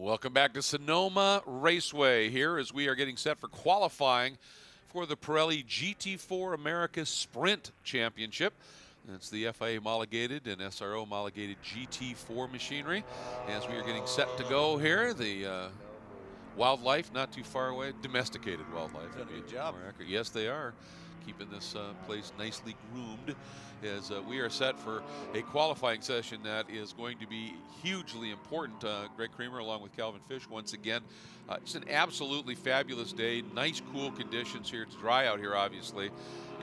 Welcome back to Sonoma Raceway here as we are getting set for qualifying for the Pirelli GT4 America's Sprint Championship. It's the FIA homologated and SRO homologated GT4 machinery. As we are getting set to go here, the wildlife not too far away, domesticated wildlife. Good job. Yes, they are. Keeping this place nicely groomed as we are set for a qualifying session that is going to be hugely important. Greg Creamer along with Calvin Fish once again. Just an absolutely fabulous day. Nice cool conditions here. It's dry out here obviously,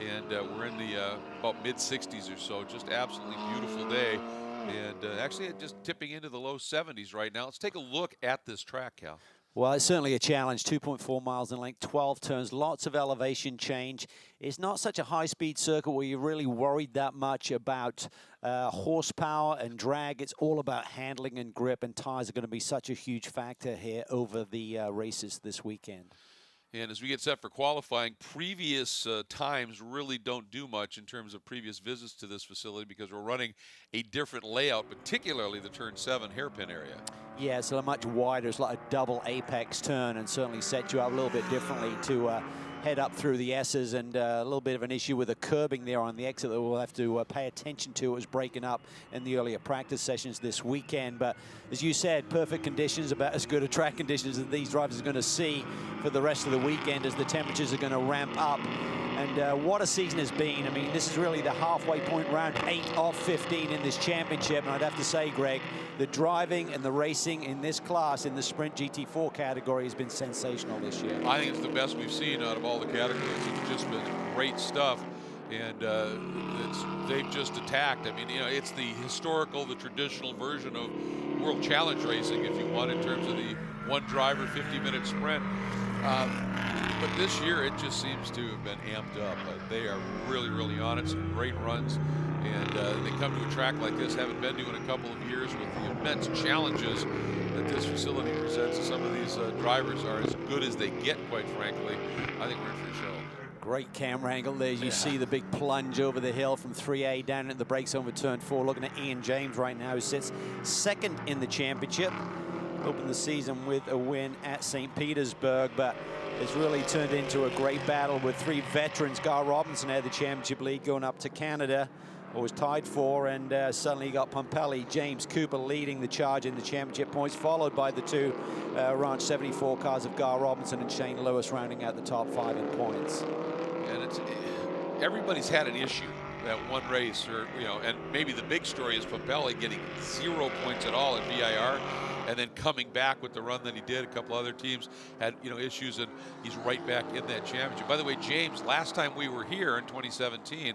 and we're in the about mid-60s or so. Just absolutely beautiful day, and actually just tipping into the low 70s right now. Let's take a look at this track, Cal. Well, it's certainly a challenge. 2.4 miles in length, 12 turns, lots of elevation change. It's not such a high-speed circuit where you're really worried that much about horsepower and drag. It's all about handling and grip, and tires are going to be such a huge factor here over the races this weekend. And as we get set for qualifying, previous times really don't do much in terms of previous visits to this facility because we're running a different layout, particularly the turn 7 hairpin area. Yeah, it's a much wider. It's like a double apex turn and certainly sets you up a little bit differently to head up through the S's, and a little bit of an issue with the curbing there on the exit that we'll have to pay attention to. It was breaking up in the earlier practice sessions this weekend. But as you said, perfect conditions, about as good a track conditions as these drivers are going to see for the rest of the weekend as the temperatures are going to ramp up. And what a season has been. I mean, this is really the halfway point, round 8 of 15 in this championship. And I'd have to say, Greg, the driving and the racing in this class, in the Sprint GT4 category, has been sensational this year. I think it's the best we've seen out of all the categories. It's just been great stuff. And they've just attacked. I mean, you know, it's the historical, the traditional version of World Challenge racing, if you want, in terms of the one driver, 50-minute sprint. But this year, it just seems to have been amped up. They are really, really on it. Some great runs. And they come to a track like this, haven't been to in a couple of years, with the immense challenges that this facility presents. Some of these drivers are as good as they get, quite frankly. I think we're in for a show. Great camera angle there. You see the big plunge over the hill from 3A down at the brake zone with turn 4. Looking at Ian James right now, who sits second in the championship. Opened the season with a win at St. Petersburg, but it's really turned into a great battle with 3 veterans. Gar Robinson had the championship lead going up to Canada, or was tied for, and suddenly you got Pirelli, James Cooper leading the charge in the championship points, followed by the 2 Ranch 74 cars of Gar Robinson and Shane Lewis rounding out the top 5 in points. And it's everybody's had an issue that one race, or and maybe the big story is Pirelli getting 0 points at all at VIR, and then coming back with the run that he did. A couple other teams had issues, and he's right back in that championship. By the way, James, last time we were here in 2017,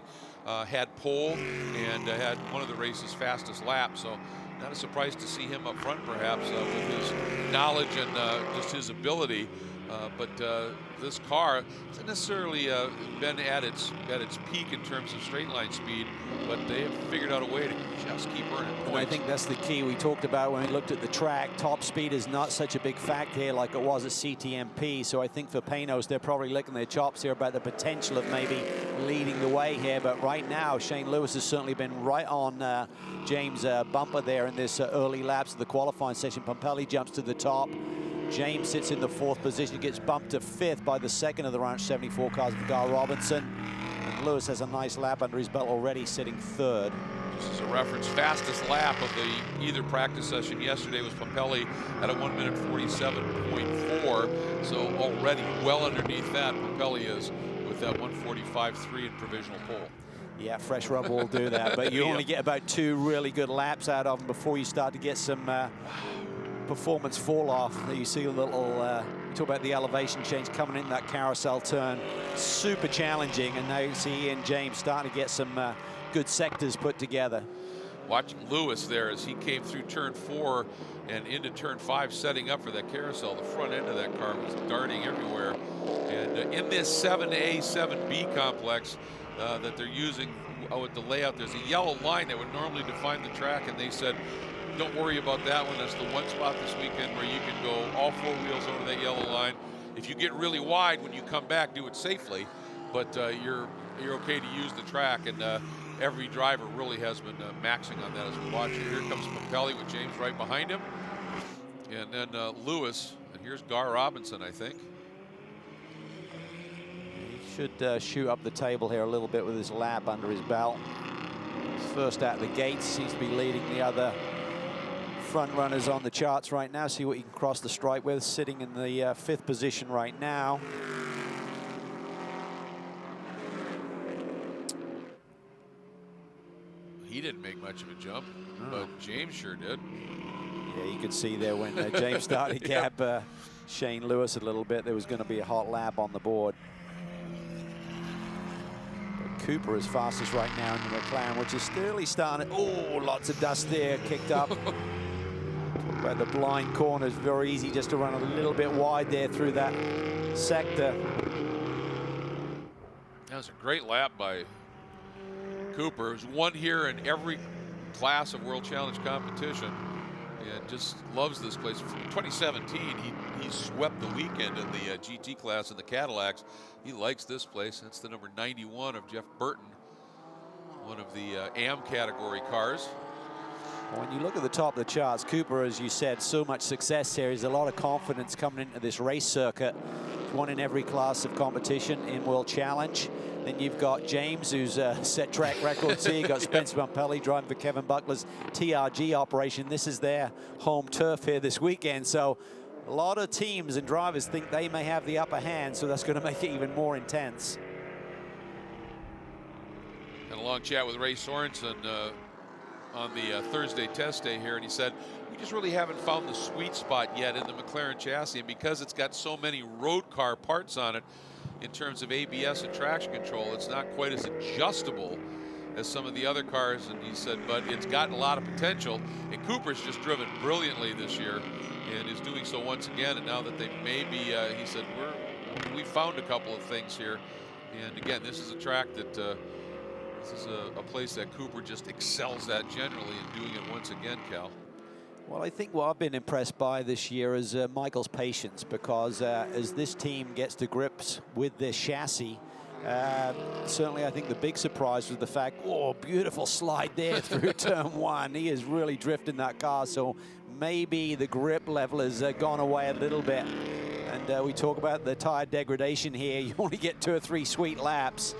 had pole and had one of the race's fastest laps. So not a surprise to see him up front, perhaps, with his knowledge and just his ability. But this car hasn't necessarily been at its peak in terms of straight line speed, but they have figured out a way to just keep earning points. And I think that's the key we talked about when we looked at the track. Top speed is not such a big factor here like it was at CTMP. So I think for Panos, they're probably licking their chops here about the potential of maybe leading the way here. But right now, Shane Lewis has certainly been right on James' bumper there in this early laps of the qualifying session. Pirelli jumps to the top. James sits in the 4th position, gets bumped to 5th by the 2nd of the Ranch 74 cars of Gar Robinson. And Lewis has a nice lap under his belt already, sitting 3rd. Just as a reference, fastest lap of the either practice session yesterday was Pirelli at a 1:47.4. So already well underneath that, Pirelli is with that 1:45.3 in provisional pole. Yeah, fresh rubber will do that, but you only get about 2 really good laps out of them before you start to get some performance fall off. You see a little, talk about the elevation change coming in that carousel turn. Super challenging, and now you see Ian James starting to get some good sectors put together. Watching Lewis there as he came through turn 4 and into turn 5, setting up for that carousel. The front end of that car was darting everywhere. And in this 7A, 7B complex that they're using with the layout, there's a yellow line that would normally define the track, and they said, don't worry about that one. That's the one spot this weekend where you can go all 4 wheels over that yellow line. If you get really wide when you come back, do it safely, but you're okay to use the track. And every driver really has been maxing on that as we watch it. Here comes Pirelli with James right behind him. And then Lewis, and here's Gar Robinson, I think. He should shoot up the table here a little bit with his lap under his belt. He's first out of the gates, seems to be leading the other front runners on the charts right now. See what he can cross the stripe with, sitting in the 5th position right now. He didn't make much of a jump, but James sure did. Yeah, you could see there when James started to gap Shane Lewis a little bit, there was going to be a hot lap on the board. But Cooper is fastest right now in the McClaren, which is still starting. Oh, lots of dust there, kicked up. Talk about the blind corners, very easy just to run a little bit wide there through that sector. That was a great lap by Cooper. It was one here in every class of World Challenge competition, and just loves this place. From 2017, he swept the weekend in the GT class in the Cadillacs. He likes this place. That's the number 91 of Jeff Burton, one of the AM category cars. When you look at the top of the charts, Cooper, as you said, so much success here. He's a lot of confidence coming into this race circuit. He's won in every class of competition in World Challenge. Then you've got James, who's set track records here. You've got Spencer Bumpelli driving for Kevin Buckler's TRG operation. This is their home turf here this weekend. So a lot of teams and drivers think they may have the upper hand, so that's going to make it even more intense. Had a long chat with Ray Sorensen on the Thursday test day here, and he said, we just really haven't found the sweet spot yet in the McLaren chassis, and because it's got so many road car parts on it, in terms of ABS and traction control, it's not quite as adjustable as some of the other cars. And he said, but it's got a lot of potential. And Cooper's just driven brilliantly this year and is doing so once again. And now that they may be, he said, we found a couple of things here. And again, this is a track that, this is a place that Cooper just excels at generally, and doing it once again, Cal. Well, I think what I've been impressed by this year is Michael's patience, because as this team gets to grips with this chassis, certainly I think the big surprise was the fact, oh, beautiful slide there through turn 1. He is really drifting that car, so maybe the grip level has gone away a little bit. And we talk about the tire degradation here. You only get 2 or 3 sweet laps.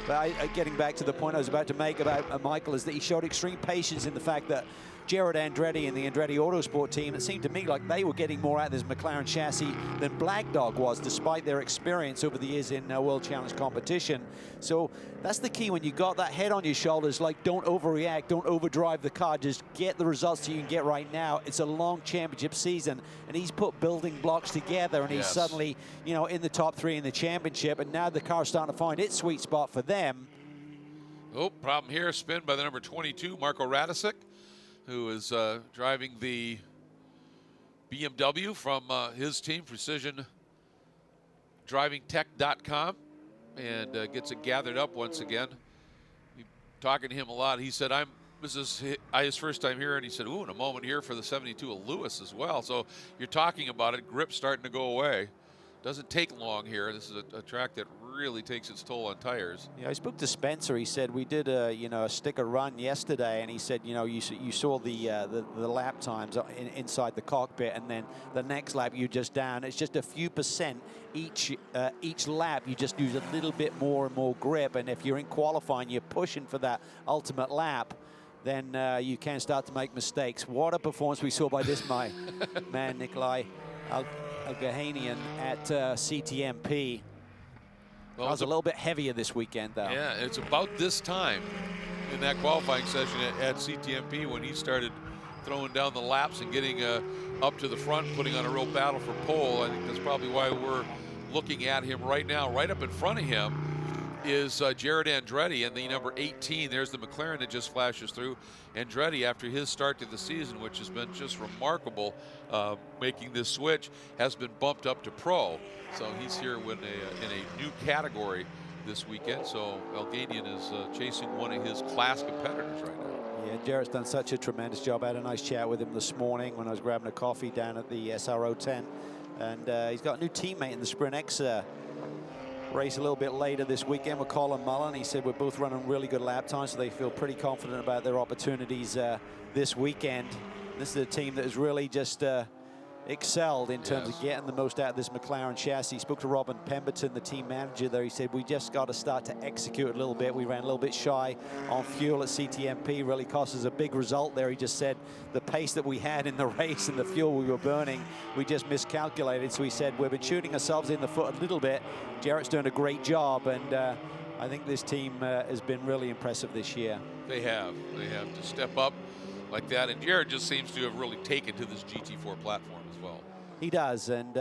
But getting back to the point I was about to make about Michael, is that he showed extreme patience in the fact that Jared Andretti and the Andretti Autosport team, it seemed to me like they were getting more out of this McLaren chassis than Black Dog was, despite their experience over the years in World Challenge competition. So that's the key when you got that head on your shoulders, like, don't overreact, don't overdrive the car, just get the results you can get right now. It's a long championship season, and he's put building blocks together, and he's suddenly, you know, in the top 3 in the championship, and now the car's starting to find its sweet spot for them. Oh, problem here, spin by the number 22, Marko Radicic, who is driving the BMW from his team, PrecisionDrivingTech.com, and gets it gathered up once again. Talking to him a lot, he said, this is his first time here, and he said, ooh, in a moment here for the 72 of Lewis as well. So you're talking about it, grip starting to go away. Doesn't take long here. This is a track that really takes its toll on tires. Yeah, I spoke to Spencer. He said we did a sticker run yesterday, and he said, you know, you saw the lap times inside the cockpit, and then the next lap you just down. It's just a few percent each lap. You just use a little bit more and more grip, and if you're in qualifying, you're pushing for that ultimate lap, then you can start to make mistakes. What a performance we saw by this man Nikolai Algahanian at CTMP. Well, I was a little bit heavier this weekend, though. Yeah, it's about this time in that qualifying session at CTMP when he started throwing down the laps and getting up to the front, putting on a real battle for pole. I think that's probably why we're looking at him right now. Right up in front of him is Jared Andretti, and the number 18. There's the McLaren that just flashes through. Andretti, after his start to the season, which has been just remarkable, making this switch, has been bumped up to pro. So he's here in a new category this weekend. So Alganian is chasing one of his class competitors right now. Yeah, Jared's done such a tremendous job. I had a nice chat with him this morning when I was grabbing a coffee down at the SRO tent. And he's got a new teammate in the Sprint X race a little bit later this weekend with Colin Mullen. He said we're both running really good lap times, so they feel pretty confident about their opportunities this weekend. This is a team that is really just excelled in terms of getting the most out of this McLaren chassis. Spoke to Robin Pemberton, the team manager there. He said, we just got to start to execute a little bit. We ran a little bit shy on fuel at CTMP, really cost us a big result there. He just said the pace that we had in the race and the fuel we were burning, we just miscalculated. So he said, we've been shooting ourselves in the foot a little bit. Jarrett's doing a great job, and I think this team has been really impressive this year. They have to step up like that, and Jarrett just seems to have really taken to this GT4 platform as well. He does, and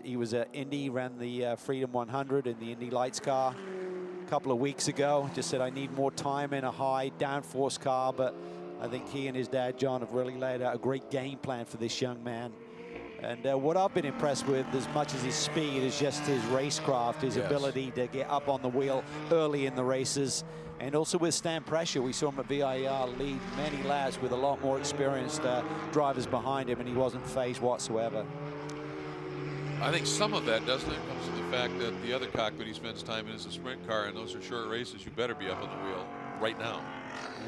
he was at Indy, ran the Freedom 100 in the Indy Lights car a couple of weeks ago. Just said, I need more time in a high downforce car, but I think he and his dad, John, have really laid out a great game plan for this young man. And what I've been impressed with, as much as his speed, is just his racecraft, his ability to get up on the wheel early in the races, and also withstand pressure. We saw him at VIR lead many laps with a lot more experienced drivers behind him, and he wasn't phased whatsoever. I think some of that, doesn't it, comes to the fact that the other cockpit he spends time in is a sprint car, and those are short races. You better be up on the wheel right now.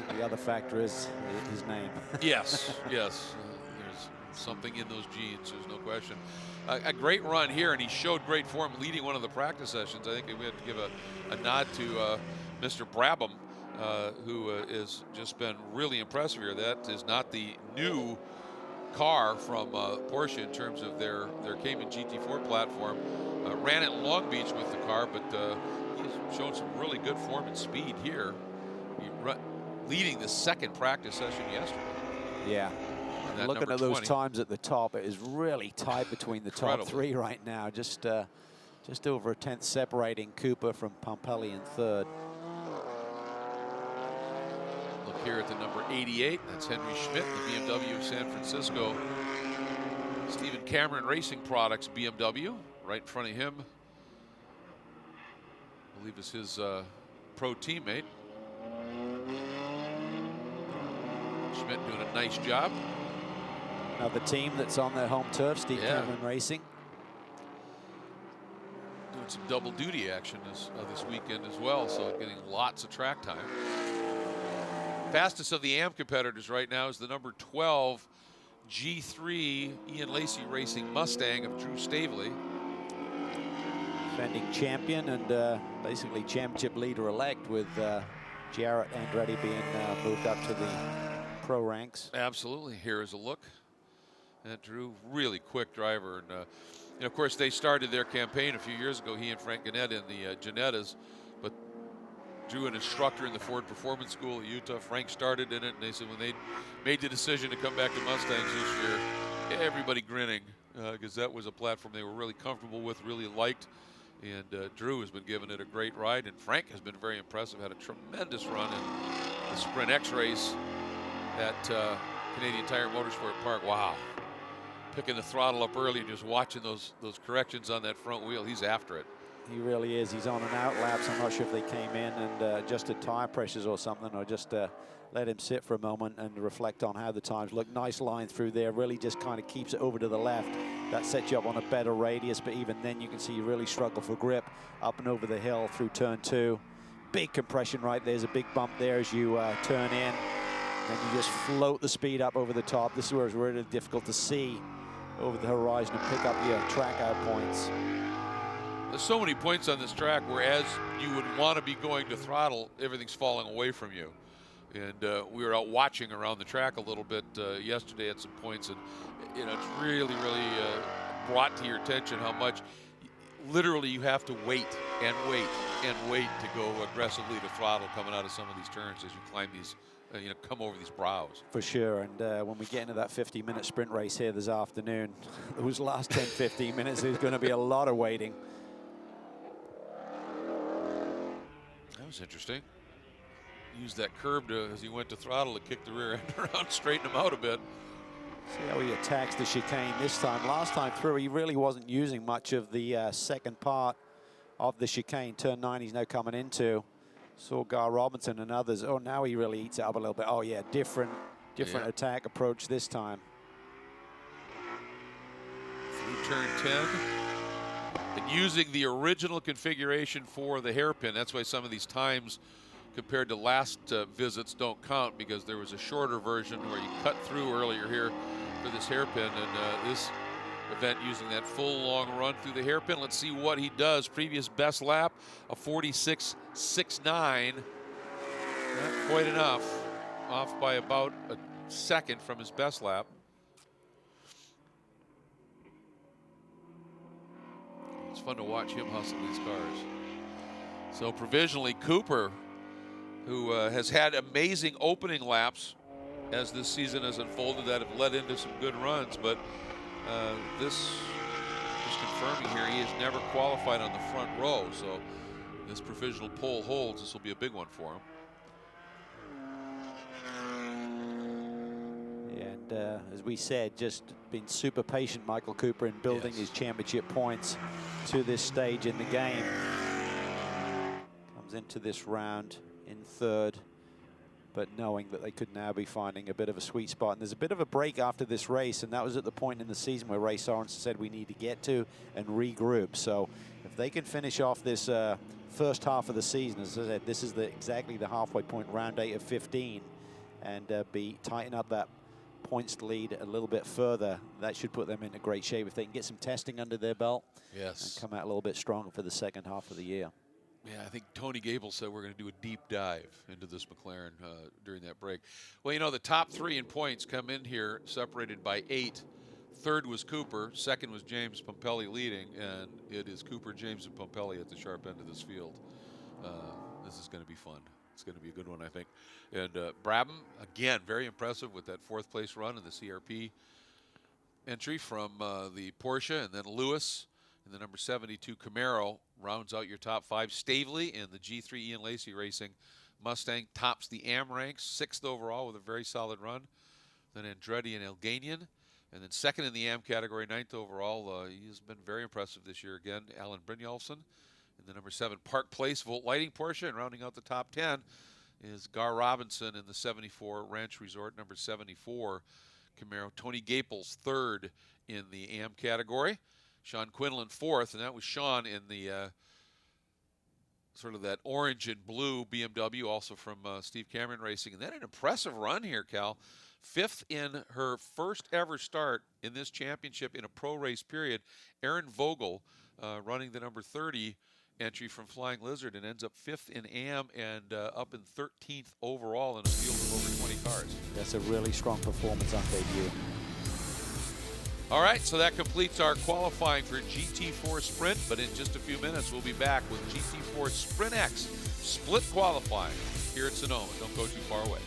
And the other factor is his name. Yes, yes. There's something in those genes, there's no question. A great run here, and he showed great form leading one of the practice sessions. I think we have to give a nod to Mr. Brabham, who has just been really impressive here. That is not the new car from Porsche in terms of their Cayman GT4 platform. Ran at Long Beach with the car, but he's shown some really good form and speed here. Leading the second practice session yesterday. Yeah. Looking at those times at the top, it is really tight between the top three right now. Just over a tenth separating Cooper from Pompelli in third. Look here at the number 88. That's Henry Schmidt, the BMW of San Francisco. Stephen Cameron Racing Products BMW, right in front of him. I believe is his pro teammate. Schmidt doing a nice job. Another team that's on their home turf, Steve Cameron Racing. Doing some double duty action this weekend as well, so getting lots of track time. Fastest of the AM competitors right now is the number 12 G3 Ian Lacey Racing Mustang of Drew Stavely. Defending champion and basically championship leader-elect, with Jarrett Andretti being moved up to the pro ranks. Absolutely. Here is a look at Drew. Really quick driver, and of course they started their campaign a few years ago, he and Frank Gannett in the Ginettas, but Drew, an instructor in the Ford Performance School at Utah. Frank started in it, and they said when they made the decision to come back to Mustangs this year, everybody grinning, because that was a platform they were really comfortable with, really liked. And Drew has been giving it a great ride, and Frank has been very impressive. Had a tremendous run in the Sprint X race at Canadian Tire Motorsport Park. Wow. Picking the throttle up early and just watching those corrections on that front wheel. He's after it. He really is. He's on and out laps. I'm not sure if they came in and adjusted tire pressures or something, or just let him sit for a moment and reflect on how the times look. Nice line through there. Really just kind of keeps it over to the left. That sets you up on a better radius, but even then you can see you really struggle for grip up and over the hill through turn 2. Big compression right there. There's a big bump there as you turn in. And you just float the speed up over the top. This is where it's really difficult to see over the horizon and pick up your track out points. There's so many points on this track where, as you would want to be going to throttle, everything's falling away from you. And we were out watching around the track a little bit yesterday at some points, and it's really brought to your attention how much literally you have to wait and wait and wait to go aggressively to throttle coming out of some of these turns as you climb these, come over these brows. For sure, and when we get into that 50-minute sprint race here this afternoon, those last 10, 15 minutes, there's going to be a lot of waiting. That was interesting. Used that curb as he went to throttle to kick the rear end around, straighten him out a bit. See how he attacks the chicane this time. Last time through, he really wasn't using much of the second part of the chicane. Turn 9 he's now coming into. Saw Gar Robinson and others. Oh, now he really eats it up a little bit. Oh, yeah, different attack approach this time. Through turn 10. And using the original configuration for the hairpin. That's why some of these times compared to last visits don't count, because there was a shorter version where you cut through earlier here for this hairpin, and this event using that full long run through the hairpin. Let's see what he does. Previous best lap, a 46.69. Not quite enough. Off by about a second from his best lap. It's fun to watch him hustle these cars. So provisionally, Cooper, who has had amazing opening laps as this season has unfolded that have led into some good runs, but this is confirming here he has never qualified on the front row, so this provisional pole holds. This will be a big one for him. And as we said, just been super patient, Michael Cooper, in building his championship points to this stage in the game. Comes into this round in third, but knowing that they could now be finding a bit of a sweet spot. And there's a bit of a break after this race, and that was at the point in the season where Ray Sorensen said we need to get to and regroup. So if they can finish off this first half of the season, as I said, this is exactly the halfway point, round 8 of 15, and tighten up that points lead a little bit further, that should put them in a great shape if they can get some testing under their belt. Yes. And come out a little bit stronger for the second half of the year. Yeah, I think Tony Gable said we're going to do a deep dive into this McLaren during that break. Well, you know, the top 3 in points come in here separated by 8. Third was Cooper. Second was James Pompelli leading. And it is Cooper, James, and Pompelli at the sharp end of this field. This is going to be fun. It's going to be a good one, I think. And Brabham, again, very impressive with that 4th place run in the CRP entry from the Porsche. And then Lewis in the number 72 Camaro rounds out your top 5. Stavely in the G3 Ian Lacey Racing Mustang tops the AM ranks, 6th overall with a very solid run. Then Andretti and Elganian. And then 2nd in the AM category, 9th overall. He has been very impressive this year again. Alan Brynjolfsson in the number 7 Park Place Volt Lighting Porsche. And rounding out the top 10 is Gar Robinson in the 74 Ranch Resort number 74 Camaro. Tony Gaples 3rd in the AM category. Sean Quinlan 4th, and that was Sean in the sort of that orange and blue BMW, also from Steve Cameron Racing. And then an impressive run here, Cal. 5th in her first ever start in this championship in a pro race period. Aaron Vogel running the number 30 entry from Flying Lizard and ends up 5th in AM and up in 13th overall in a field of over 20 cars. That's a really strong performance on debut. All right, so that completes our qualifying for GT4 Sprint, but in just a few minutes we'll be back with GT4 Sprint X Split qualifying here at Sonoma. Don't go too far away.